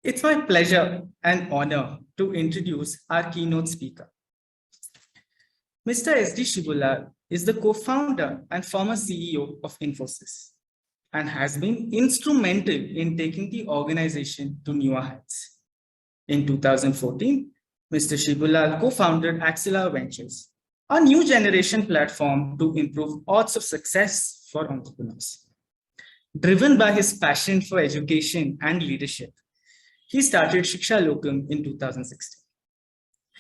It's my pleasure and honor to introduce our keynote speaker. Mr. S.D. Shibulal is the co-founder and former CEO of Infosys and has been instrumental in taking the organization to newer heights. In 2014, Mr. Shibulal co-founded Axilla Ventures, a new generation platform to improve odds of success for entrepreneurs. Driven by his passion for education and leadership, he started Shikshalokam in 2016.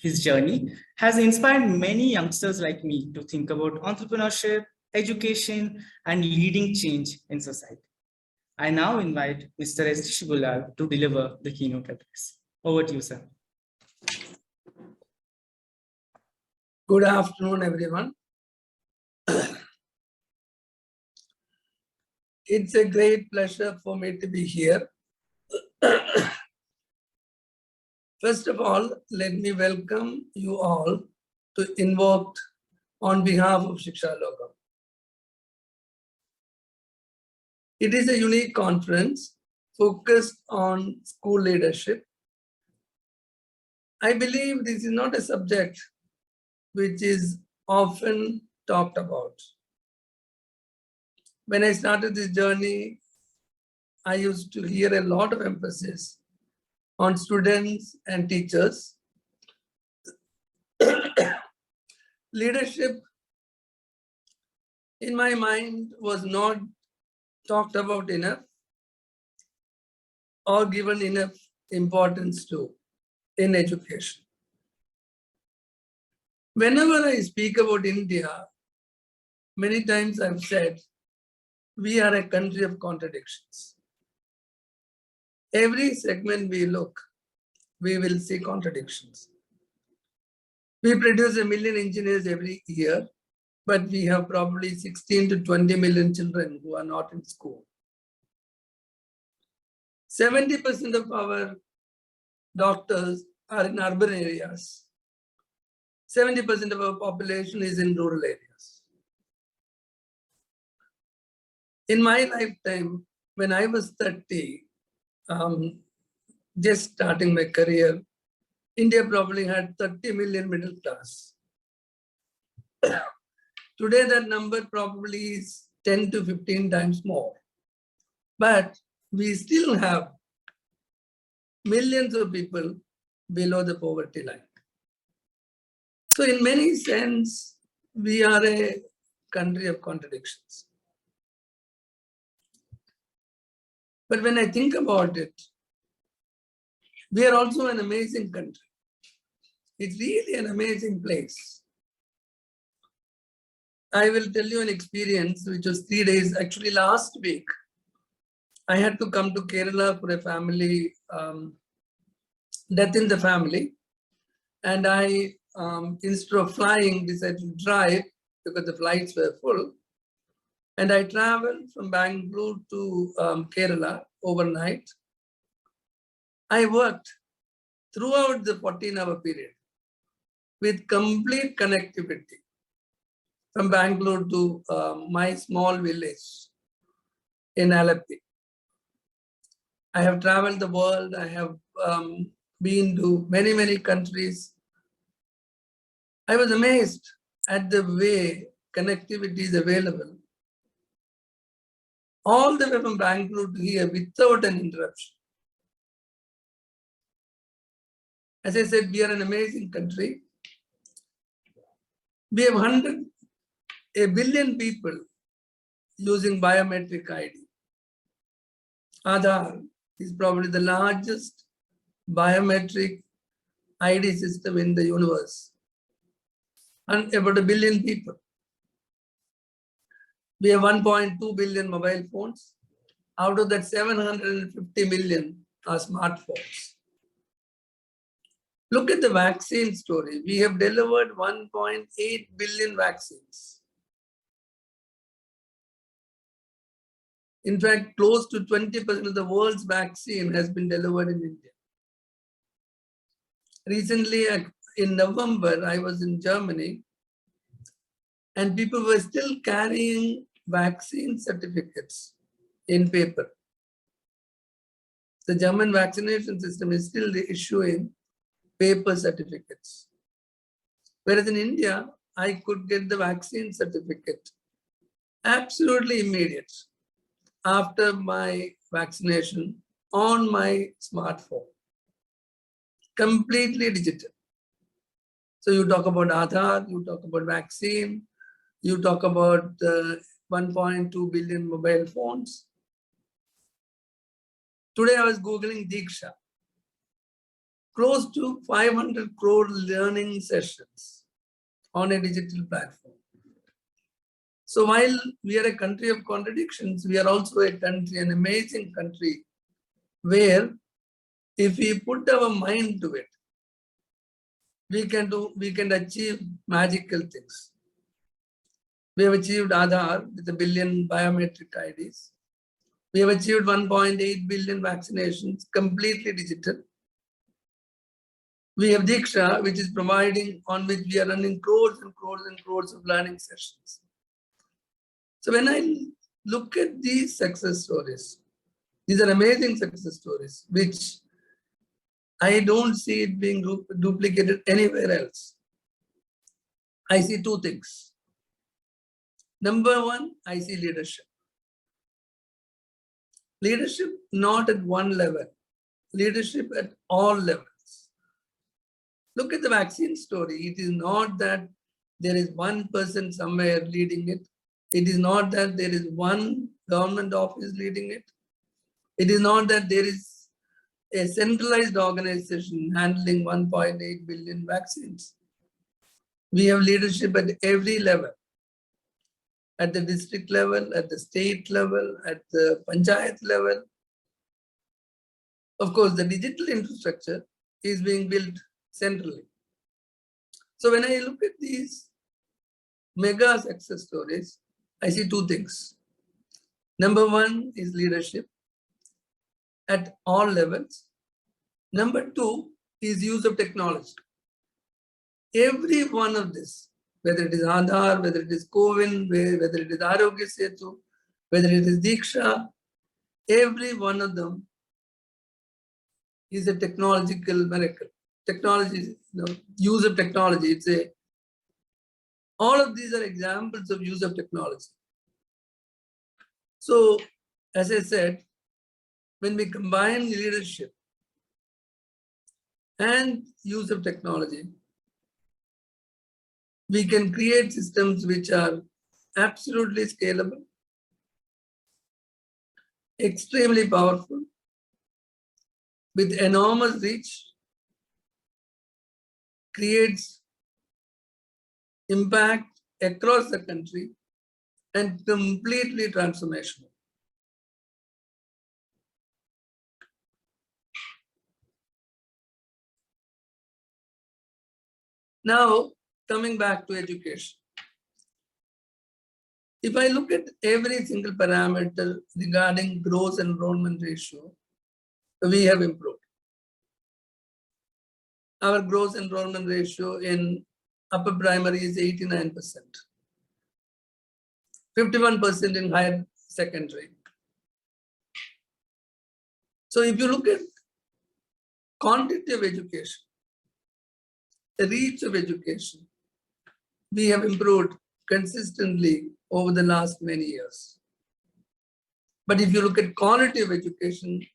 His journey has inspired many youngsters like me to think about entrepreneurship, education, and leading change in society. I now invite Mr. S. Shibulal to deliver the keynote address. Over to you, sir. Good afternoon, everyone. It's a great pleasure for me to be here. First of all, let me welcome you all to InvokED on behalf of Shikshalokam. It is a unique conference focused on school leadership. I believe this is not a subject which is often talked about. When I started this journey, I used to hear a lot of emphasis on students and teachers. Leadership, in my mind, was not talked about enough or given enough importance to in education. Whenever I speak about India, many times I've said, we are a country of contradictions. Every segment we look, we will see contradictions. We produce 1 million engineers every year, but we have probably 16 to 20 million children who are not in school. 70% of our doctors are in urban areas. 70% of our population is in rural areas. In my lifetime, when I was 30, just starting my career, India probably had 30 million middle class. Today, that number probably is 10 to 15 times more. But we still have millions of people below the poverty line. So in many sense, we are a country of contradictions. But when I think about it, we are also an amazing country. It's really an amazing place. I will tell you an experience which was 3 days, actually last week. I had to come to Kerala for a family, death in the family. And I, instead of flying, decided to drive because the flights were full. And I traveled from Bangalore to Kerala overnight. I worked throughout the 14-hour period with complete connectivity from Bangalore to my small village in Alapi. I have traveled the world. I have been to many, many countries. I was amazed at the way connectivity is available all the way from Bangalore to here without an interruption. As I said, we are an amazing country. We have 1 billion people using biometric ID. Aadhaar is probably the largest biometric ID system in the universe. And about 1 billion people. We have 1.2 billion mobile phones. Out of that, 750 million are smartphones. Look at the vaccine story. We have delivered 1.8 billion vaccines. In fact, close to 20% of the world's vaccine has been delivered in India. Recently, in November, I was in Germany, and people were still carrying vaccine certificates in paper. the German vaccination system is still issuing paper certificates. Whereas in India, I could get the vaccine certificate absolutely immediate after my vaccination on my smartphone, completely digital. So you talk about Aadhaar, you talk about vaccine, you talk about 1.2 billion mobile phones. Today I was Googling Diksha. Close to 500 crore learning sessions on a digital platform. So while we are a country of contradictions, we are also a country, an amazing country, where if we put our mind to it, we can achieve magical things. We have achieved Aadhaar with 1 billion biometric IDs. We have achieved 1.8 billion vaccinations, completely digital. We have Diksha, which is providing, on which we are running crores and crores and crores of learning sessions. So when I look at these success stories, these are amazing success stories, which I don't see it being duplicated anywhere else. I see two things. Number one, I see leadership. Leadership not at one level, leadership at all levels. Look at the vaccine story. It is not that there is one person somewhere leading it. It is not that there is one government office leading it. It is not that there is a centralized organization handling 1.8 billion vaccines. We have leadership at every level, at the district level, at the state level, at the panchayat level. Of course, the digital infrastructure is being built centrally. So when I look at these mega success stories, I see two things. Number one is leadership at all levels. Number two is use of technology. Every one of this, whether it is Aadhaar, whether it is COVID, whether it is Arogya Setu, whether it is Diksha, every one of them is a technological miracle. Technology, use of technology. All of these are examples of use of technology. So, as I said, when we combine leadership and use of technology, we can create systems which are absolutely scalable, extremely powerful, with enormous reach, creates impact across the country, and completely transformational. Now, coming back to education. If I look at every single parameter regarding gross enrollment ratio, we have improved. Our gross enrollment ratio in upper primary is 89%, 51% in higher secondary. So if you look at quantity of education, the reach of education, we have improved consistently over the last many years. But if you look at quality of education,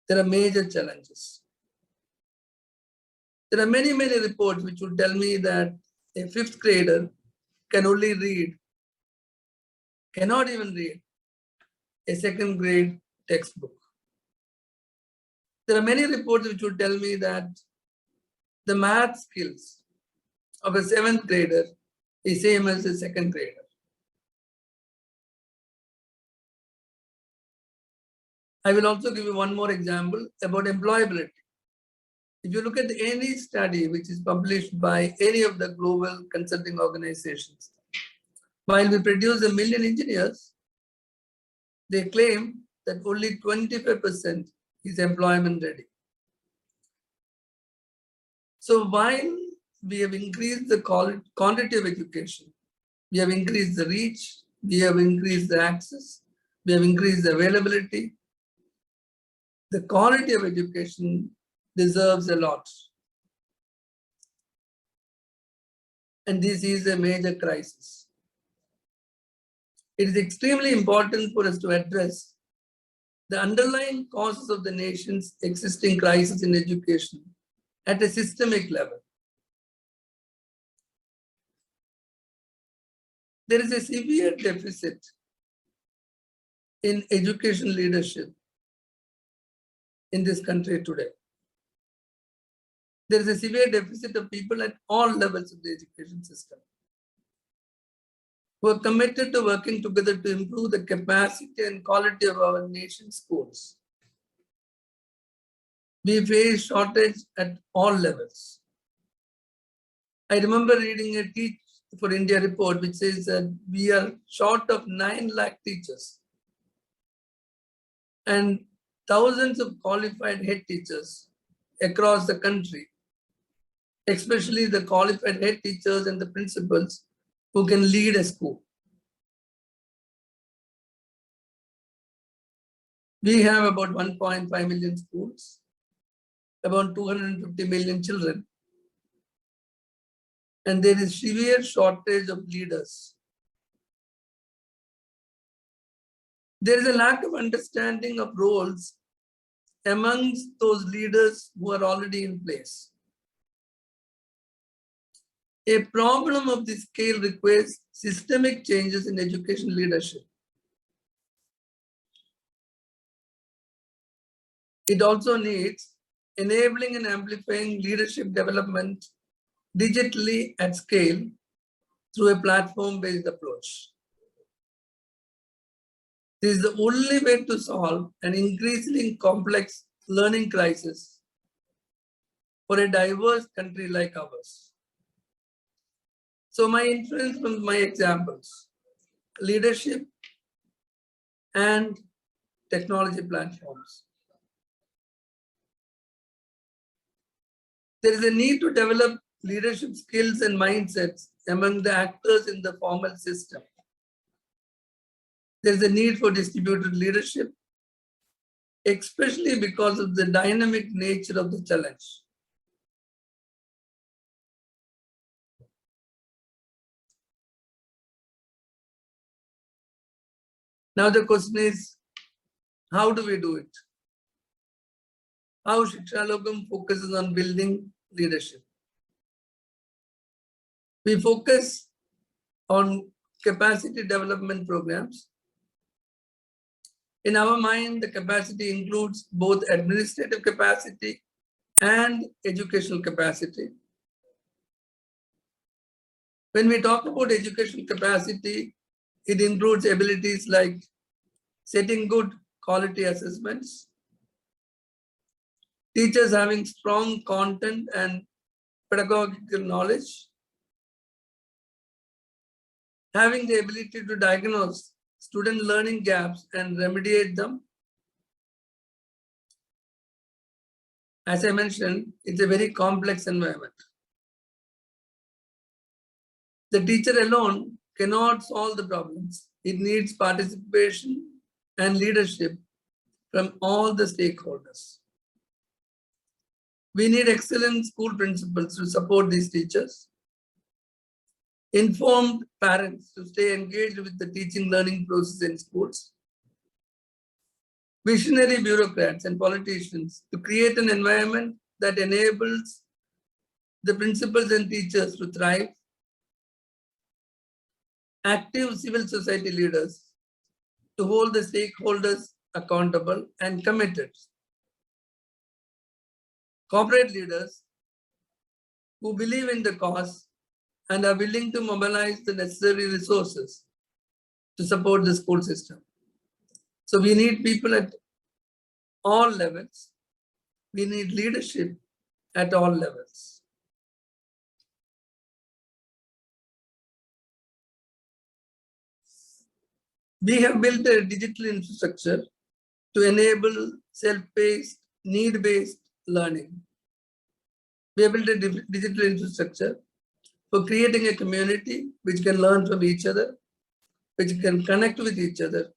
there are major challenges. There are many reports which would tell me that a fifth grader can only read, cannot even read a second grade textbook. There are many reports which would tell me that the math skills of a seventh grader is same as a second grader. I will also give you one more example about employability. If you look at any study which is published by any of the global consulting organizations, while we produce 1 million engineers, they claim that only 25% is employment ready. So while we have increased the quantity of education, we have increased the reach, we have increased the access, we have increased the availability, the quality of education deserves a lot. And this is a major crisis. It is extremely important for us to address the underlying causes of the nation's existing crisis in education at a systemic level. There is a severe deficit in education leadership in this country today. There is a severe deficit of people at all levels of the education system who are committed to working together to improve the capacity and quality of our nation's schools. We face shortage at all levels. I remember reading a Teach for India report which says that we are short of 9 lakh teachers and thousands of qualified head teachers across the country, especially the qualified head teachers and the principals who can lead a school. We have about 1.5 million schools, about 250 million children, and there is severe shortage of leaders. There is a lack of understanding of roles amongst those leaders who are already in place. A problem of this scale requires systemic changes in education leadership. It also needs enabling and amplifying leadership development digitally at scale through a platform-based approach. This is the only way to solve an increasingly complex learning crisis for a diverse country like ours. So my inference from my examples, leadership and technology platforms. There is a need to develop leadership skills and mindsets among the actors in the formal system. There is a need for distributed leadership, especially because of the dynamic nature of the challenge. Now the question is, how do we do it? How Shikshalokam focuses on building leadership. We focus on capacity development programs. In our mind, the capacity includes both administrative capacity and educational capacity. When we talk about educational capacity, it includes abilities like setting good quality assessments, teachers having strong content and pedagogical knowledge, having the ability to diagnose student learning gaps and remediate them. As I mentioned, it's a very complex environment. The teacher alone cannot solve the problems. It needs participation and leadership from all the stakeholders. We need excellent school principals to support these teachers, informed parents to stay engaged with the teaching learning process in schools, visionary bureaucrats and politicians to create an environment that enables the principals and teachers to thrive, active civil society leaders to hold the stakeholders accountable and committed, corporate leaders who believe in the cause and are willing to mobilize the necessary resources to support the school system. So we need people at all levels. We need leadership at all levels. We have built a digital infrastructure to enable self-paced, need-based learning. We have built a digital infrastructure for creating a community which can learn from each other, which can connect with each other,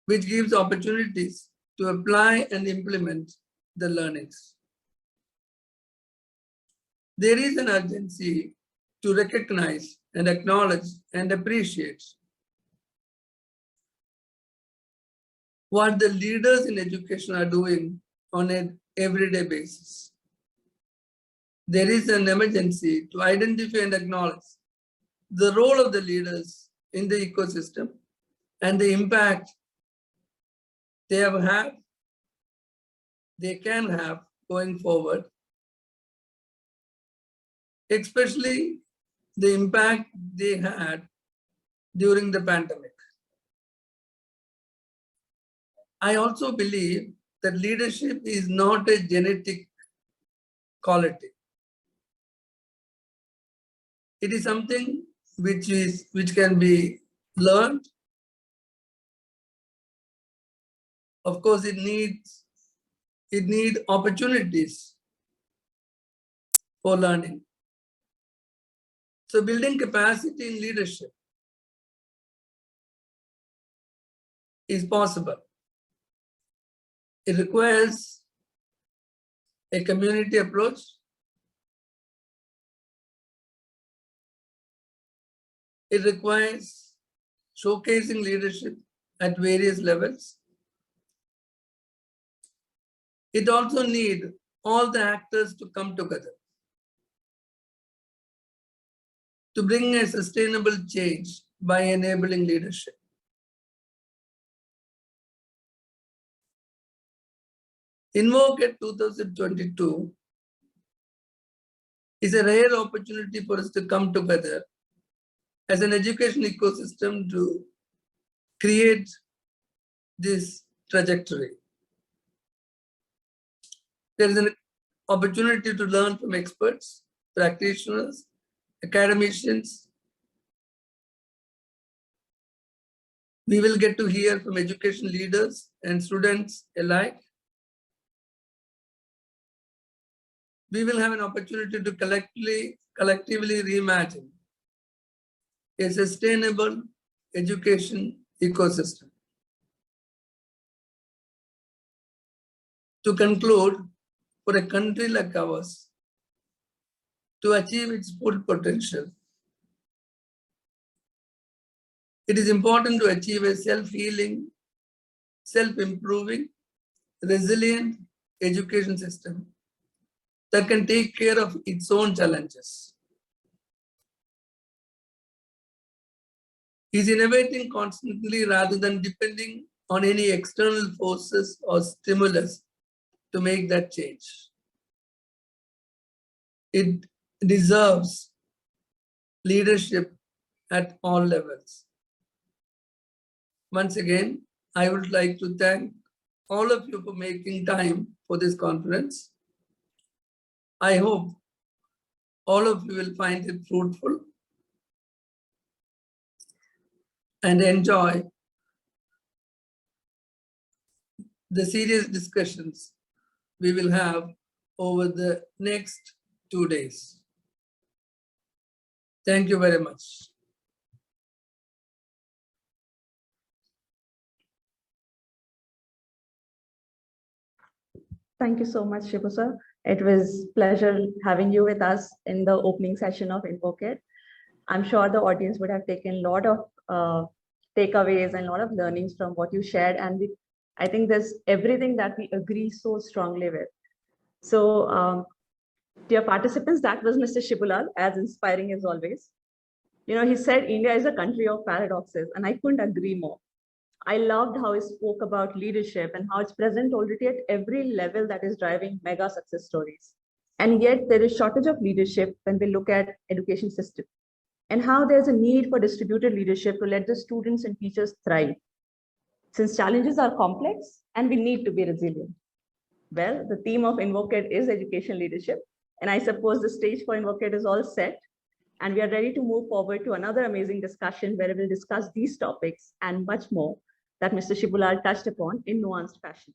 which gives opportunities to apply and implement the learnings. There is an urgency to recognize and acknowledge and appreciate what the leaders in education are doing on an everyday basis. There is an emergency to identify and acknowledge the role of the leaders in the ecosystem and the impact they have had, they can have going forward, especially the impact they had during the pandemic. I also believe that leadership is not a genetic quality. It is something which can be learned. Of course, it needs opportunities for learning. So building capacity in leadership is possible. It requires a community approach. It requires showcasing leadership at various levels. It also needs all the actors to come together to bring a sustainable change by enabling leadership. InvokED 2022 is a rare opportunity for us to come together as an education ecosystem to create this trajectory. There is an opportunity to learn from experts, practitioners, academicians. We will get to hear from education leaders and students alike. We will have an opportunity to collectively reimagine a sustainable education ecosystem. To conclude, for a country like ours to achieve its full potential, it is important to achieve a self-healing, self-improving, resilient education system that can take care of its own challenges. Is innovating constantly rather than depending on any external forces or stimulus to make that change. It deserves leadership at all levels. Once again, I would like to thank all of you for making time for this conference. I hope all of you will find it fruitful and enjoy the serious discussions we will have over the next 2 days. Thank you very much. Thank you so much, Shibu sir. It was a pleasure having you with us in the opening session of InvokED. I'm sure the audience would have taken a lot of takeaways and a lot of learnings from what you shared. And I think there's everything that we agree so strongly with. So dear participants, that was Mr. Shibulal, as inspiring as always. You know, he said India is a country of paradoxes, and I couldn't agree more. I loved how he spoke about leadership and how it's present already at every level that is driving mega success stories. And yet there is shortage of leadership when we look at education system, and how there's a need for distributed leadership to let the students and teachers thrive. Since challenges are complex and we need to be resilient. Well, the theme of InvokED is education leadership. And I suppose the stage for InvokED is all set. And we are ready to move forward to another amazing discussion where we will discuss these topics and much more that Mr. Shibulal touched upon in nuanced fashion.